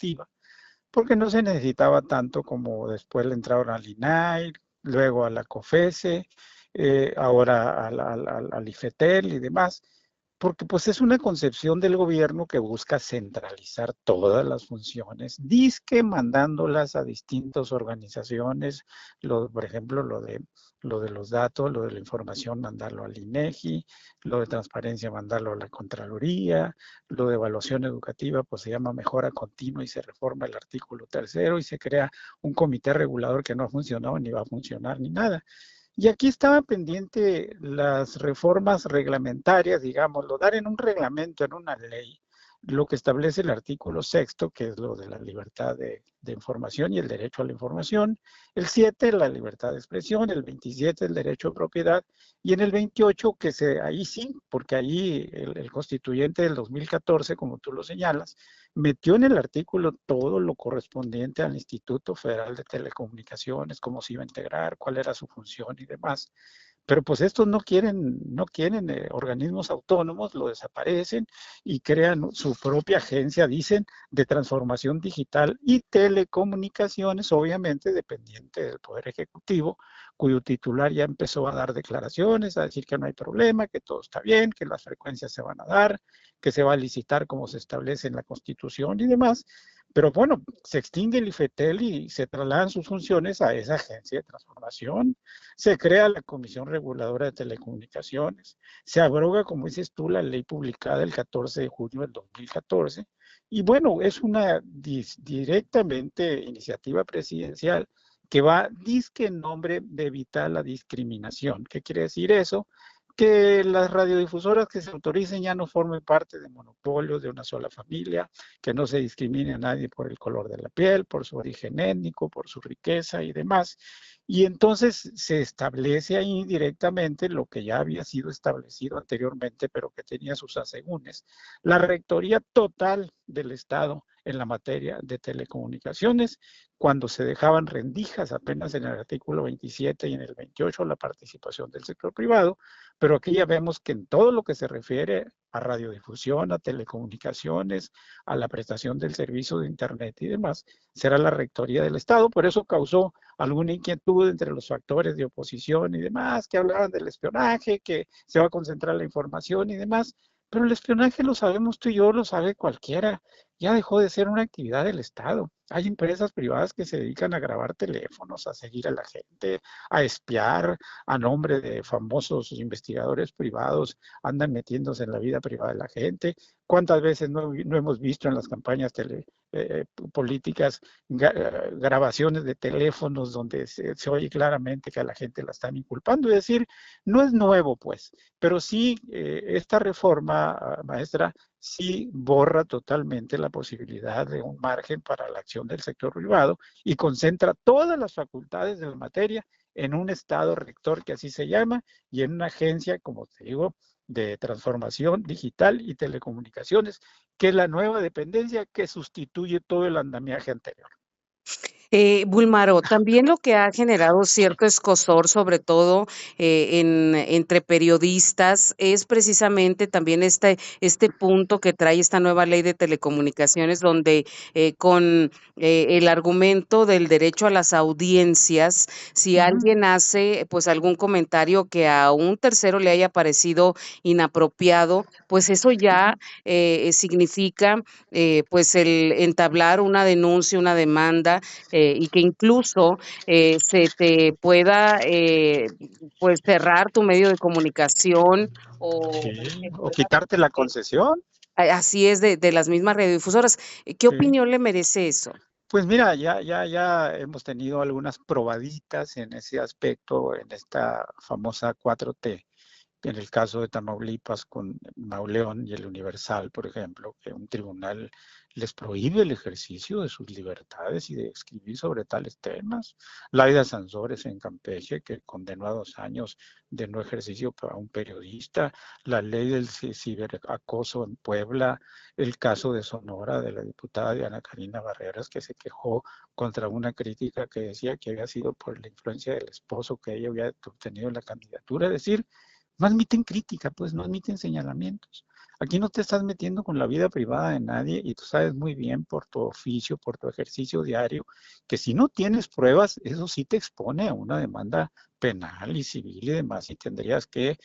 educativa, porque no se necesitaba tanto como después le entraron al INAI, luego a la COFESE, ahora al IFETEL y demás, porque pues es una concepción del gobierno que busca centralizar todas las funciones, dizque mandándolas a distintas organizaciones, por ejemplo, lo de los datos, lo de la información, mandarlo al INEGI, lo de transparencia, mandarlo a la Contraloría, lo de evaluación educativa, pues se llama mejora continua y se reforma el artículo 3º y se crea un comité regulador que no ha funcionado ni va a funcionar ni nada. Y aquí estaba pendiente las reformas reglamentarias, digámoslo, dar en un reglamento, en una ley, lo que establece el artículo 6º, que es lo de la libertad de información y el derecho a la información, el 7, la libertad de expresión, el 27, el derecho a propiedad, y en el 28, ahí sí, porque ahí el constituyente del 2014, como tú lo señalas, metió en el artículo todo lo correspondiente al Instituto Federal de Telecomunicaciones, cómo se iba a integrar, cuál era su función y demás. Pero pues estos no quieren organismos autónomos, lo desaparecen y crean su propia agencia, dicen, de transformación digital y telecomunicaciones, obviamente dependiente del Poder Ejecutivo, cuyo titular ya empezó a dar declaraciones, a decir que no hay problema, que todo está bien, que las frecuencias se van a dar, que se va a licitar como se establece en la Constitución y demás. Pero bueno, se extingue el IFETEL y se trasladan sus funciones a esa agencia de transformación. Se crea la Comisión Reguladora de Telecomunicaciones, se abroga, como dices tú, la ley publicada el 14 de junio del 2014, y bueno, es una directamente iniciativa presidencial que va, dizque en nombre de evitar la discriminación. ¿Qué quiere decir eso? Que las radiodifusoras que se autoricen ya no formen parte de monopolios de una sola familia, que no se discrimine a nadie por el color de la piel, por su origen étnico, por su riqueza y demás. Y entonces se establece ahí directamente lo que ya había sido establecido anteriormente, pero que tenía sus asegúnes, la rectoría total del Estado en la materia de telecomunicaciones, cuando se dejaban rendijas apenas en el artículo 27 y en el 28 la participación del sector privado, pero aquí ya vemos que en todo lo que se refiere a radiodifusión, a telecomunicaciones, a la prestación del servicio de Internet y demás, será la rectoría del Estado. Por eso causó alguna inquietud entre los factores de oposición y demás, que hablaban del espionaje, que se va a concentrar la información y demás. Pero el espionaje lo sabemos tú y yo, lo sabe cualquiera. Ya dejó de ser una actividad del Estado. Hay empresas privadas que se dedican a grabar teléfonos, a seguir a la gente, a espiar a nombre de famosos investigadores privados, andan metiéndose en la vida privada de la gente. ¿Cuántas veces no hemos visto en las campañas políticas grabaciones de teléfonos donde se oye claramente que a la gente la están inculpando? Es decir, no es nuevo, pues, pero sí esta reforma, maestra, sí borra totalmente la posibilidad de un margen para la acción del sector privado y concentra todas las facultades de la materia en un estado rector, que así se llama, y en una agencia, como te digo, de transformación digital y telecomunicaciones, que es la nueva dependencia que sustituye todo el andamiaje anterior. Bulmaro, también lo que ha generado cierto escozor, sobre todo entre periodistas, es precisamente también este punto que trae esta nueva ley de telecomunicaciones, donde con el argumento del derecho a las audiencias, si alguien hace pues algún comentario que a un tercero le haya parecido inapropiado, pues eso ya significa pues el entablar una denuncia, una demanda, y que incluso se te pueda pues cerrar tu medio de comunicación o Sí, se o pueda, quitarte la concesión. así es de las mismas radiodifusoras. ¿Qué Sí. opinión le merece eso? Pues mira, ya hemos tenido algunas probaditas en ese aspecto, en esta famosa 4T, en el caso de Tamaulipas con Mauleón y el Universal, por ejemplo, que un tribunal les prohíbe el ejercicio de sus libertades y de escribir sobre tales temas. Laida Sansores en Campeche, que condenó a 2 años de no ejercicio para un periodista. La ley del ciberacoso en Puebla. El caso de Sonora de la diputada Diana Karina Barreras, que se quejó contra una crítica que decía que había sido por la influencia del esposo que ella había obtenido en la candidatura. Es decir, no admiten crítica, pues no admiten señalamientos. Aquí no te estás metiendo con la vida privada de nadie y tú sabes muy bien por tu oficio, por tu ejercicio diario, que si no tienes pruebas, eso sí te expone a una demanda penal y civil y demás, y tendrías que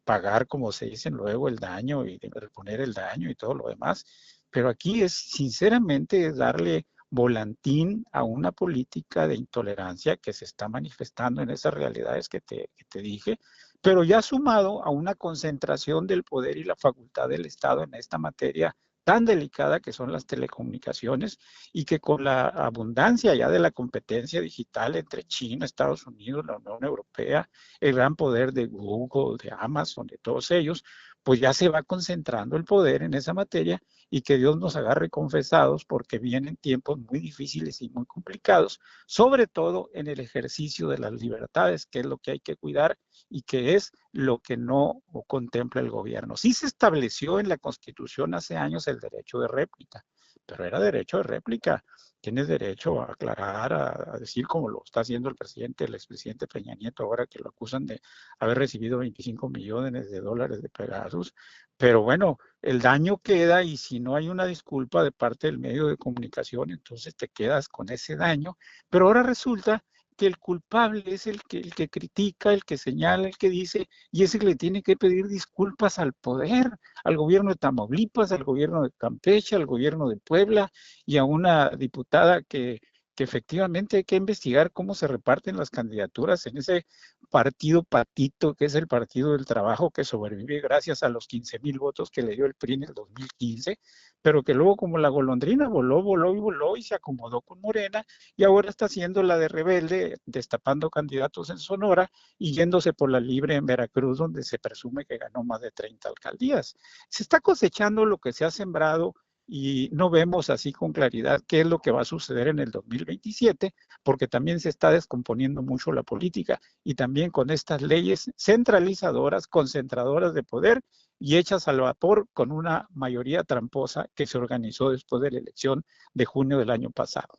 pagar, como se dice luego, el daño y reponer el daño y todo lo demás. Pero aquí es, sinceramente, es darle volantín a una política de intolerancia que se está manifestando en esas realidades que te dije, pero ya sumado a una concentración del poder y la facultad del Estado en esta materia tan delicada que son las telecomunicaciones y que con la abundancia ya de la competencia digital entre China, Estados Unidos, la Unión Europea, el gran poder de Google, de Amazon, de todos ellos, pues ya se va concentrando el poder en esa materia y que Dios nos agarre confesados porque vienen tiempos muy difíciles y muy complicados, sobre todo en el ejercicio de las libertades, que es lo que hay que cuidar y que es lo que no contempla el gobierno. Sí se estableció en la Constitución hace años el derecho de réplica, pero era derecho de réplica. Tienes derecho a aclarar, a decir como lo está haciendo el presidente, el expresidente Peña Nieto, ahora que lo acusan de haber recibido 25 millones de dólares de Pegasus. Pero bueno, el daño queda y si no hay una disculpa de parte del medio de comunicación, entonces te quedas con ese daño. Pero ahora resulta que el culpable es el que critica, el que señala, el que dice, y ese que le tiene que pedir disculpas al poder, al gobierno de Tamaulipas, al gobierno de Campeche, al gobierno de Puebla y a una diputada que efectivamente hay que investigar cómo se reparten las candidaturas en ese partido patito que es el Partido del Trabajo, que sobrevive gracias a los 15,000 votos que le dio el PRI en el 2015, pero que luego como la golondrina voló, voló y voló y se acomodó con Morena y ahora está haciendo la de rebelde, destapando candidatos en Sonora y yéndose por la libre en Veracruz, donde se presume que ganó más de 30 alcaldías. Se está cosechando lo que se ha sembrado y no vemos así con claridad qué es lo que va a suceder en el 2027, porque también se está descomponiendo mucho la política y también con estas leyes centralizadoras, concentradoras de poder y hechas al vapor con una mayoría tramposa que se organizó después de la elección de junio del año pasado.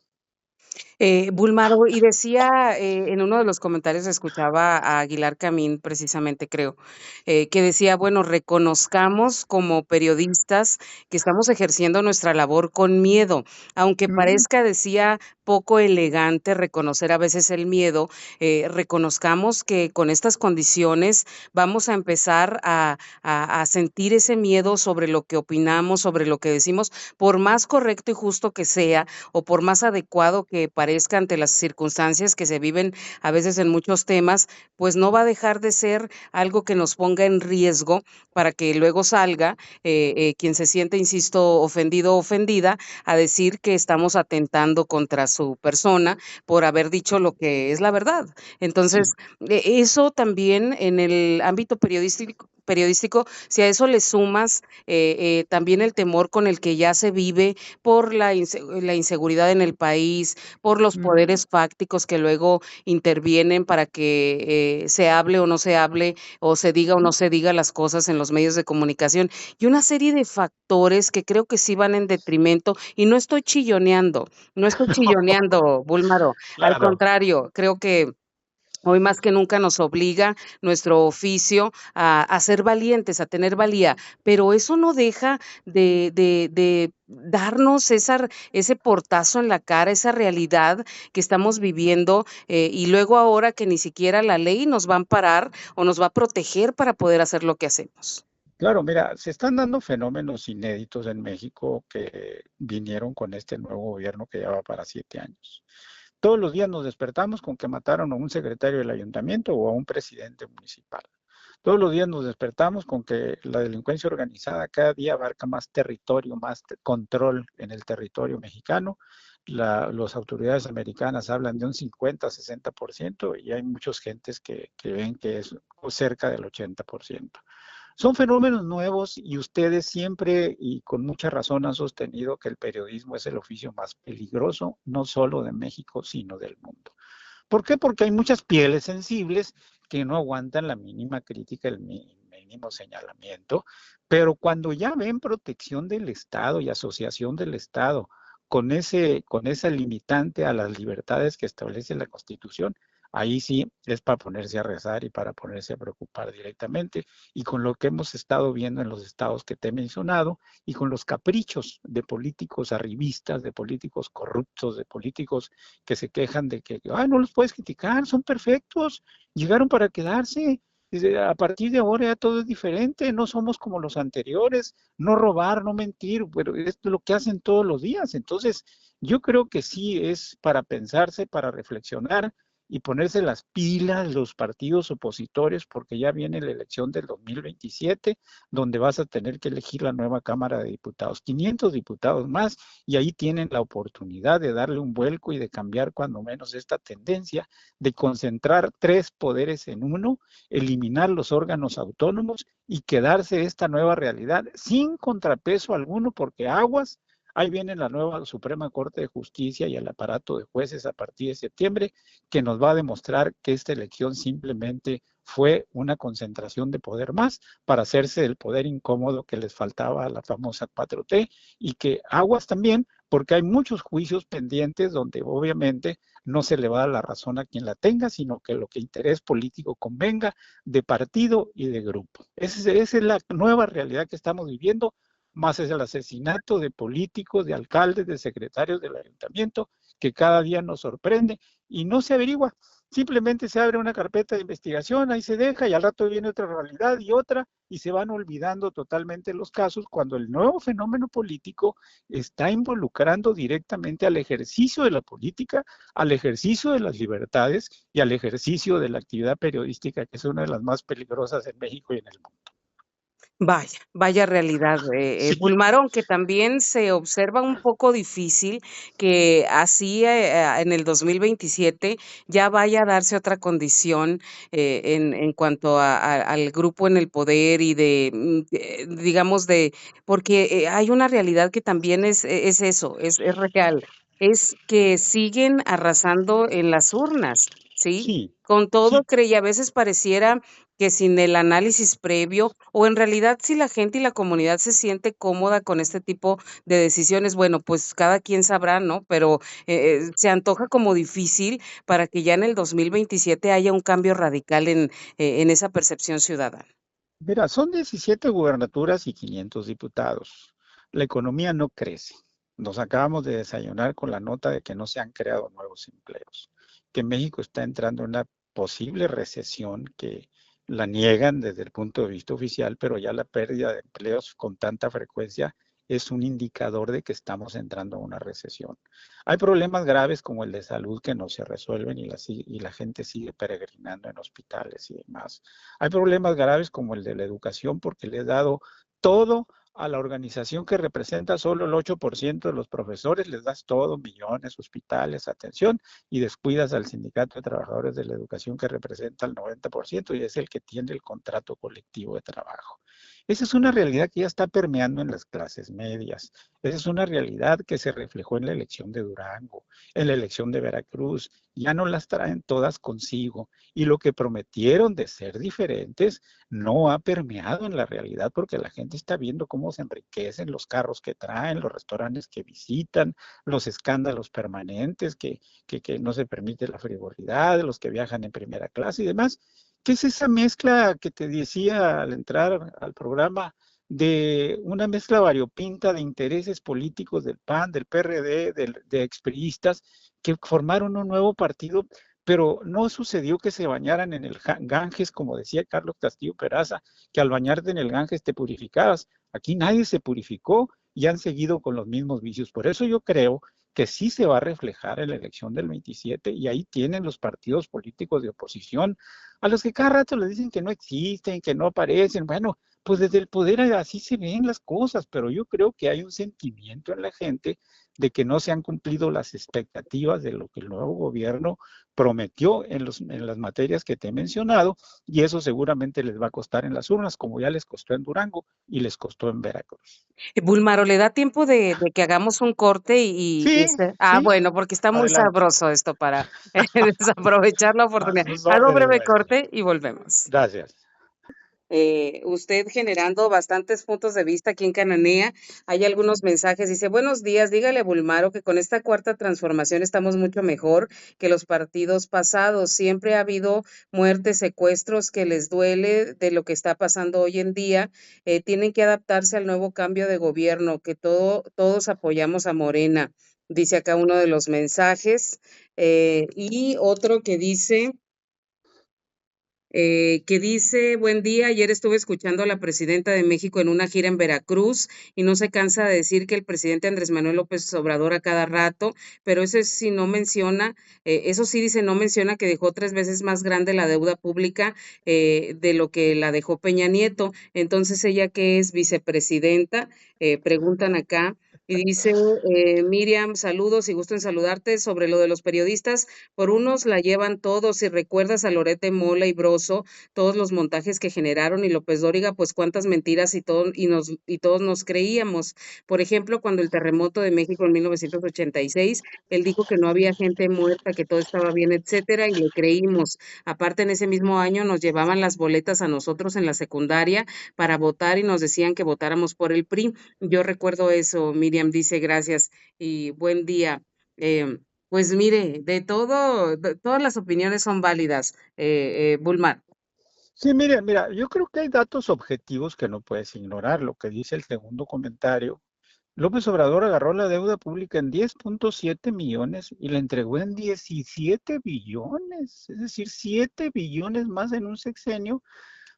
Bulmaro, y decía, en uno de los comentarios escuchaba a Aguilar Camín, precisamente creo, que decía, bueno, reconozcamos como periodistas que estamos ejerciendo nuestra labor con miedo, aunque Mm, parezca, decía, poco elegante reconocer a veces el miedo, reconozcamos que con estas condiciones vamos a empezar a sentir ese miedo sobre lo que opinamos, sobre lo que decimos, por más correcto y justo que sea, o por más adecuado que parezca ante las circunstancias que se viven a veces en muchos temas, pues no va a dejar de ser algo que nos ponga en riesgo para que luego salga quien se siente, insisto, ofendido o ofendida, a decir que estamos atentando contra su persona por haber dicho lo que es la verdad. Entonces, sí. eso también en el ámbito periodístico, si a eso le sumas también el temor con el que ya se vive por la inseguridad en el país, por los Mm, poderes fácticos que luego intervienen para que se hable o no se hable, o se diga o no se diga las cosas en los medios de comunicación, y una serie de factores que creo que sí van en detrimento, y no estoy chilloneando, no estoy chilloneando, Búlmaro, al claro. contrario, creo que hoy más que nunca nos obliga nuestro oficio a ser valientes, a tener valía, pero eso no deja de darnos ese portazo en la cara, esa realidad que estamos viviendo, y luego ahora que ni siquiera la ley nos va a amparar o nos va a proteger para poder hacer lo que hacemos. Claro, mira, se están dando fenómenos inéditos en México que vinieron con este nuevo gobierno que ya va para 7 años. Todos los días nos despertamos con que mataron a un secretario del ayuntamiento o a un presidente municipal. Todos los días nos despertamos con que la delincuencia organizada cada día abarca más territorio, más control en el territorio mexicano. Las autoridades americanas hablan de un 50-60% y hay muchas gentes que ven que es cerca del 80%. Son fenómenos nuevos y ustedes siempre y con mucha razón han sostenido que el periodismo es el oficio más peligroso, no solo de México, sino del mundo. ¿Por qué? Porque hay muchas pieles sensibles que no aguantan la mínima crítica, el mínimo señalamiento, pero cuando ya ven protección del Estado y asociación del Estado con esa limitante a las libertades que establece la Constitución, ahí sí es para ponerse a rezar y para ponerse a preocupar directamente. Y con lo que hemos estado viendo en los estados que te he mencionado y con los caprichos de políticos arribistas, de políticos corruptos, de políticos que se quejan de que, ay, no los puedes criticar, son perfectos, llegaron para quedarse. Dice, a partir de ahora ya todo es diferente, no somos como los anteriores, no robar, no mentir, pero es lo que hacen todos los días. Entonces, yo creo que sí es para pensarse, para reflexionar y ponerse las pilas los partidos opositores, porque ya viene la elección del 2027, donde vas a tener que elegir la nueva Cámara de Diputados, 500 diputados más, y ahí tienen la oportunidad de darle un vuelco y de cambiar cuando menos esta tendencia de concentrar tres poderes en uno, eliminar los órganos autónomos y quedarse esta nueva realidad sin contrapeso alguno, porque aguas, ahí viene la nueva Suprema Corte de Justicia y el aparato de jueces a partir de septiembre, que nos va a demostrar que esta elección simplemente fue una concentración de poder más para hacerse el poder incómodo que les faltaba a la famosa 4T, y que aguas también, porque hay muchos juicios pendientes donde obviamente no se le va a dar la razón a quien la tenga, sino que lo que interés político convenga de partido y de grupo. Esa es la nueva realidad que estamos viviendo, más es el asesinato de políticos, de alcaldes, de secretarios del ayuntamiento, que cada día nos sorprende y no se averigua. Simplemente se abre una carpeta de investigación, ahí se deja y al rato viene otra realidad y otra, y se van olvidando totalmente los casos cuando el nuevo fenómeno político está involucrando directamente al ejercicio de la política, al ejercicio de las libertades y al ejercicio de la actividad periodística, que es una de las más peligrosas en México y en el mundo. Vaya, vaya realidad, Sí, Bulmarón, que también se observa un poco difícil que así en el 2027 ya vaya a darse otra condición en cuanto al grupo en el poder y digamos, porque hay una realidad que también es eso, es real, es que siguen arrasando en las urnas, ¿sí? sí, Con todo, sí. y a veces pareciera que sin el análisis previo, o en realidad si la gente y la comunidad se siente cómoda con este tipo de decisiones, bueno, pues cada quien sabrá, ¿no? Pero se antoja como difícil para que ya en el 2027 haya un cambio radical en esa percepción ciudadana. Mira, son 17 gubernaturas y 500 diputados. La economía no crece. Nos acabamos de desayunar con la nota de que no se han creado nuevos empleos, que México está entrando en una posible recesión que la niegan desde el punto de vista oficial, pero ya la pérdida de empleos con tanta frecuencia es un indicador de que estamos entrando a una recesión. Hay problemas graves como el de salud que no se resuelven y la gente sigue peregrinando en hospitales y demás. Hay problemas graves como el de la educación porque le he dado todo a la organización que representa solo el 8% de los profesores, les das todo, millones, hospitales, atención, y descuidas al sindicato de trabajadores de la educación que representa el 90% y es el que tiene el contrato colectivo de trabajo. Esa es una realidad que ya está permeando en las clases medias. Esa es una realidad que se reflejó en la elección de Durango, en la elección de Veracruz. Ya no las traen todas consigo y lo que prometieron de ser diferentes no ha permeado en la realidad porque la gente está viendo cómo se enriquecen los carros que traen, los restaurantes que visitan, los escándalos permanentes que no se permite la frivolidad, los que viajan en primera clase y demás. ¿Qué es esa mezcla que te decía al entrar al programa de una mezcla variopinta de intereses políticos del PAN, del PRD, de expriistas que formaron un nuevo partido, pero no sucedió que se bañaran en el Ganges, como decía Carlos Castillo Peraza, que al bañarte en el Ganges te purificabas? Aquí nadie se purificó y han seguido con los mismos vicios. Por eso yo creo que sí se va a reflejar en la elección del 27 y ahí tienen los partidos políticos de oposición a los que cada rato les dicen que no existen, que no aparecen. Bueno, pues desde el poder así se ven las cosas, pero yo creo que hay un sentimiento en la gente de que no se han cumplido las expectativas de lo que el nuevo gobierno prometió en las materias que te he mencionado, y eso seguramente les va a costar en las urnas, como ya les costó en Durango y les costó en Veracruz. Bulmaro, ¿le da tiempo de que hagamos un corte Sí, sí, bueno, porque está muy adelante. sabroso esto para desaprovechar la A oportunidad. sus Hago órdenes, breve maestra. corte y volvemos. Gracias. Usted generando bastantes puntos de vista aquí en Cananea. Hay algunos mensajes, dice, buenos días, dígale a Bulmaro que con esta cuarta transformación estamos mucho mejor que los partidos pasados. Siempre ha habido muertes, secuestros que les duele de lo que está pasando hoy en día. Tienen que adaptarse al nuevo cambio de gobierno, que todos apoyamos a Morena, dice acá uno de los mensajes. Y otro que dice, buen día, ayer estuve escuchando a la presidenta de México en una gira en Veracruz y no se cansa de decir que el presidente Andrés Manuel López Obrador a cada rato, pero eso sí no menciona, eso sí dice, no menciona que dejó 3 veces más grande la deuda pública de lo que la dejó Peña Nieto. Entonces, ella que es vicepresidenta, preguntan acá. Y dice, Miriam, saludos y gusto en saludarte sobre lo de los periodistas. Por unos la llevan todos, si recuerdas a Lorete Mola y Broso, todos los montajes que generaron y López Dóriga, pues cuántas mentiras y todos nos creíamos. Por ejemplo, cuando el terremoto de México en 1986, él dijo que no había gente muerta, que todo estaba bien, etcétera, y le creímos. Aparte, en ese mismo año nos llevaban las boletas a nosotros en la secundaria para votar y nos decían que votáramos por el PRI. Yo recuerdo eso, Miriam dice gracias y buen día. Pues mire, todas las opiniones son válidas, Bulmar. Sí, mira, yo creo que hay datos objetivos que no puedes ignorar. Lo que dice el segundo comentario. López Obrador agarró la deuda pública en 10.7 millones y la entregó en 17 billones, es decir, 7 billones más en un sexenio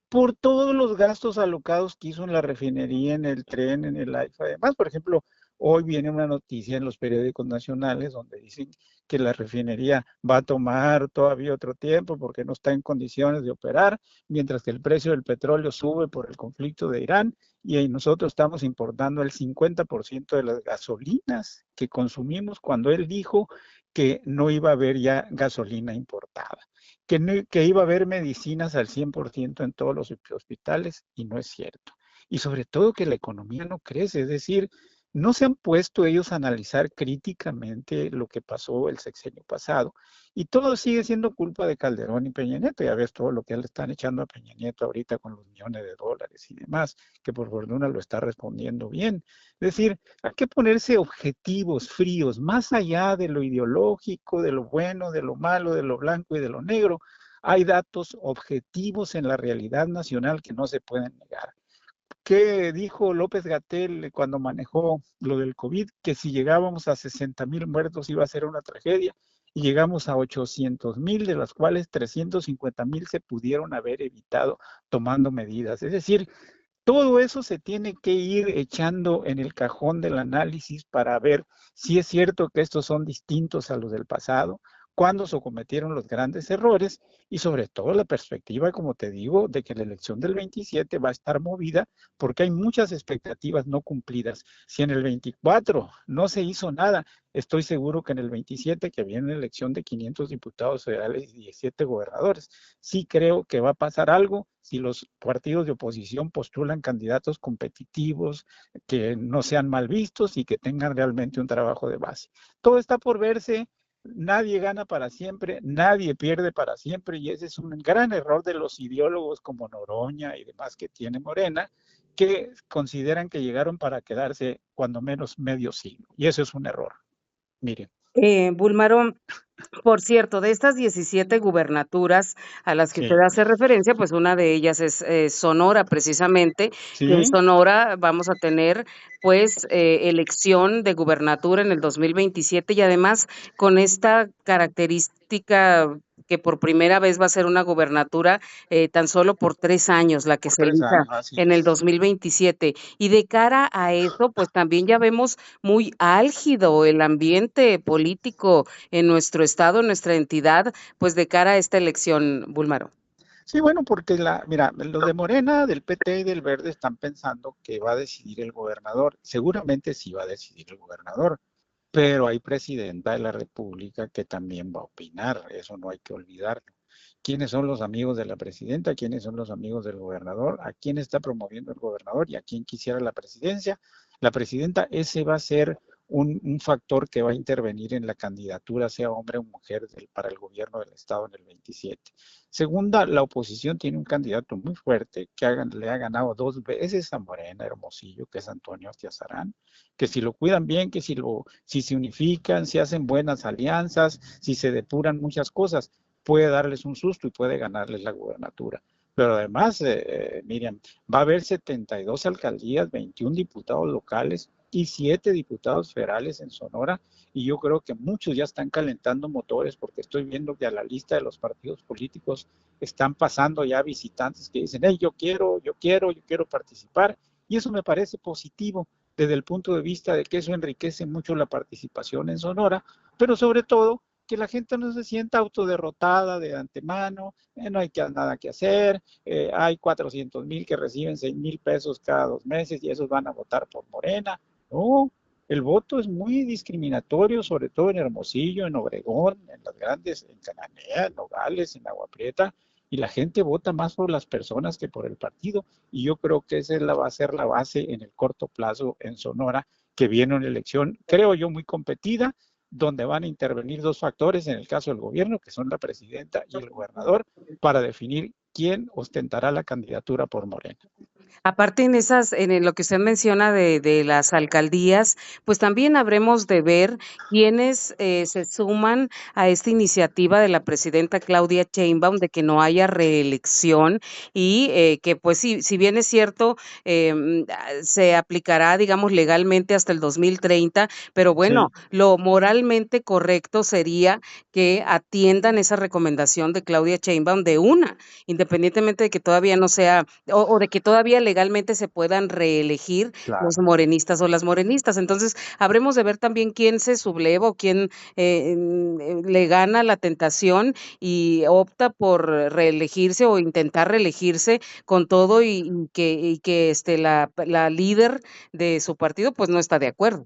por todos los gastos alocados que hizo en la refinería, en el tren, en el AIFA. Además, por ejemplo, hoy viene una noticia en los periódicos nacionales donde dicen que la refinería va a tomar todavía otro tiempo porque no está en condiciones de operar, mientras que el precio del petróleo sube por el conflicto de Irán y nosotros estamos importando el 50% de las gasolinas que consumimos cuando él dijo que no iba a haber ya gasolina importada, que iba a haber medicinas al 100% en todos los hospitales y no es cierto. Y sobre todo que la economía no crece, es decir, no se han puesto ellos a analizar críticamente lo que pasó el sexenio pasado. Y todo sigue siendo culpa de Calderón y Peña Nieto. Ya ves todo lo que le están echando a Peña Nieto ahorita con los millones de dólares y demás, que por fortuna lo está respondiendo bien. Es decir, hay que ponerse objetivos fríos, más allá de lo ideológico, de lo bueno, de lo malo, de lo blanco y de lo negro. Hay datos objetivos en la realidad nacional que no se pueden negar. ¿Qué dijo López Gatell cuando manejó lo del COVID? Que si llegábamos a 60,000 muertos iba a ser una tragedia. Y llegamos a 800,000, de las cuales 350,000 se pudieron haber evitado tomando medidas. Es decir, todo eso se tiene que ir echando en el cajón del análisis para ver si es cierto que estos son distintos a los del pasado, cuándo se cometieron los grandes errores y sobre todo la perspectiva, como te digo, de que la elección del 27 va a estar movida porque hay muchas expectativas no cumplidas. Si en el 24 no se hizo nada, estoy seguro que en el 27, que viene la elección de 500 diputados federales y 17 gobernadores, sí creo que va a pasar algo si los partidos de oposición postulan candidatos competitivos, que no sean mal vistos y que tengan realmente un trabajo de base. Todo está por verse, nadie gana para siempre, nadie pierde para siempre, y ese es un gran error de los ideólogos como Noroña y demás que tiene Morena, que consideran que llegaron para quedarse cuando menos medio siglo, y eso es un error. Miren. Bulmaro, por cierto, de estas 17 gubernaturas a las que usted Sí, hace referencia, pues una de ellas es Sonora, precisamente, que en sí, Sonora vamos a tener pues elección de gubernatura en el 2027 y además con esta característica que por primera vez va a ser una gubernatura tan solo por 3 años, la que por se 3 años, elija así en el es. 2027. Y de cara a eso, pues también ya vemos muy álgido el ambiente político en nuestro estado, en nuestra entidad, pues de cara a esta elección, Bulmaro. Sí, bueno, porque mira, los de Morena, del PT y del Verde están pensando que va a decidir el gobernador. Seguramente sí va a decidir el gobernador, pero hay presidenta de la República que también va a opinar, eso no hay que olvidarlo. ¿Quiénes son los amigos de la presidenta? ¿Quiénes son los amigos del gobernador? ¿A quién está promoviendo el gobernador y a quién quisiera la presidencia? La presidenta, ese va a ser un factor que va a intervenir en la candidatura, sea hombre o mujer, para el gobierno del Estado en el 27. Segunda, la oposición tiene un candidato muy fuerte que le ha ganado 2 veces a Morena, Hermosillo, que es Antonio Tiazarán, que si lo cuidan bien, que si se unifican, si hacen buenas alianzas, si se depuran muchas cosas, puede darles un susto y puede ganarles la gubernatura. Pero además, Miriam, va a haber 72 alcaldías, 21 diputados locales y 7 diputados federales en Sonora, y yo creo que muchos ya están calentando motores porque estoy viendo que a la lista de los partidos políticos están pasando ya visitantes que dicen, hey, yo quiero participar, y eso me parece positivo desde el punto de vista de que eso enriquece mucho la participación en Sonora, pero sobre todo que la gente no se sienta autoderrotada de antemano, no hay nada que hacer, hay 400,000 que reciben 6,000 pesos cada 2 meses y esos van a votar por Morena. No, el voto es muy discriminatorio, sobre todo en Hermosillo, en Obregón, en las grandes, en Cananea, en Nogales, en Agua Prieta, y la gente vota más por las personas que por el partido, y yo creo que esa va a ser la base en el corto plazo en Sonora, que viene una elección, creo yo, muy competida, donde van a intervenir 2 factores en el caso del gobierno, que son la presidenta y el gobernador, para definir quién ostentará la candidatura por Morena. Aparte en lo que usted menciona de las alcaldías, pues también habremos de ver quiénes se suman a esta iniciativa de la presidenta Claudia Sheinbaum de que no haya reelección y que pues sí, si bien es cierto, se aplicará, digamos, legalmente hasta el 2030, pero bueno, Sí, lo moralmente correcto sería que atiendan esa recomendación de Claudia Sheinbaum de una, independientemente de que todavía no sea o de que todavía legalmente se puedan reelegir los claro. morenistas o las morenistas. Entonces, habremos de ver también quién se subleva o quién le gana la tentación y opta por reelegirse o intentar reelegirse con todo y que la líder de su partido pues no está de acuerdo.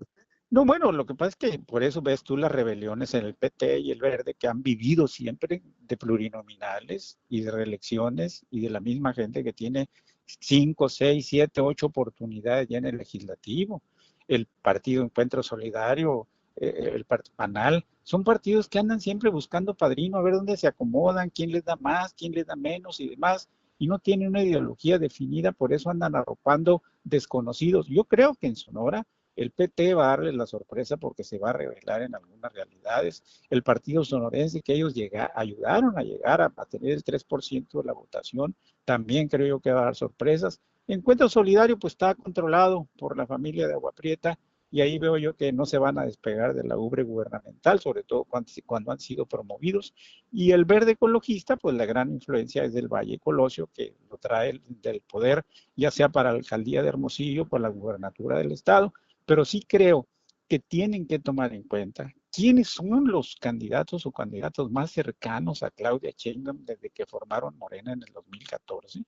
No, bueno, lo que pasa es que por eso ves tú las rebeliones en el PT y el Verde, que han vivido siempre de plurinominales y de reelecciones y de la misma gente que tiene 5, 6, 7, 8 oportunidades ya en el legislativo. El Partido Encuentro Solidario, el PANAL, son partidos que andan siempre buscando padrino, a ver dónde se acomodan, quién les da más, quién les da menos y demás, y no tienen una ideología definida, por eso andan arropando desconocidos. Yo creo que en Sonora el PT va a darles la sorpresa porque se va a revelar en algunas realidades. El partido sonorense, que ellos ayudaron a llegar a tener el 3% de la votación, también creo yo que va a dar sorpresas. Encuentro Solidario pues está controlado por la familia de Agua Prieta, y ahí veo yo que no se van a despegar de la ubre gubernamental, sobre todo cuando han sido promovidos. Y el Verde Ecologista, pues la gran influencia es del Valle Colosio, que lo trae del poder, ya sea para la alcaldía de Hermosillo, por la gubernatura del estado, pero sí creo que tienen que tomar en cuenta quiénes son los candidatos o candidatos más cercanos a Claudia Sheinbaum desde que formaron Morena en el 2014.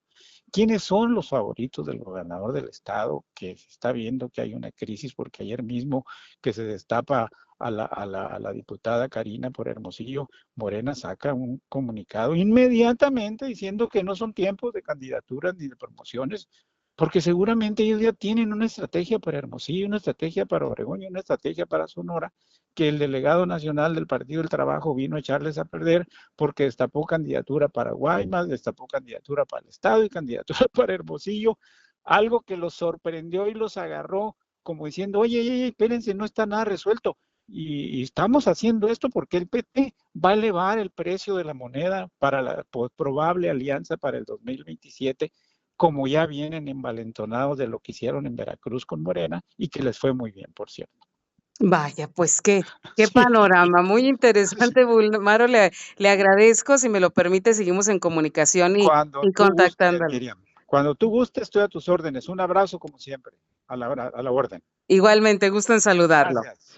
¿Quiénes son los favoritos del gobernador del estado? Que se está viendo que hay una crisis, porque ayer mismo que se destapa a la diputada Karina por Hermosillo, Morena saca un comunicado inmediatamente diciendo que no son tiempos de candidaturas ni de promociones, porque seguramente ellos ya tienen una estrategia para Hermosillo, una estrategia para Obregón y una estrategia para Sonora, que el delegado nacional del Partido del Trabajo vino a echarles a perder porque destapó candidatura para Guaymas, destapó candidatura para el Estado y candidatura para Hermosillo, algo que los sorprendió y los agarró como diciendo, oye, espérense, no está nada resuelto. Y estamos haciendo esto porque el PT va a elevar el precio de la moneda para la probable alianza para el 2027, como ya vienen envalentonados de lo que hicieron en Veracruz con Morena y que les fue muy bien, por cierto. Vaya, pues qué Sí, panorama, muy sí. interesante, Bulmaro, le agradezco, si me lo permite, seguimos en comunicación Cuando y tú gustes, contactándolo. Miriam. Cuando tú gustes, estoy a tus órdenes. Un abrazo como siempre, a la orden. Igualmente, gusto en saludarlo. Gracias.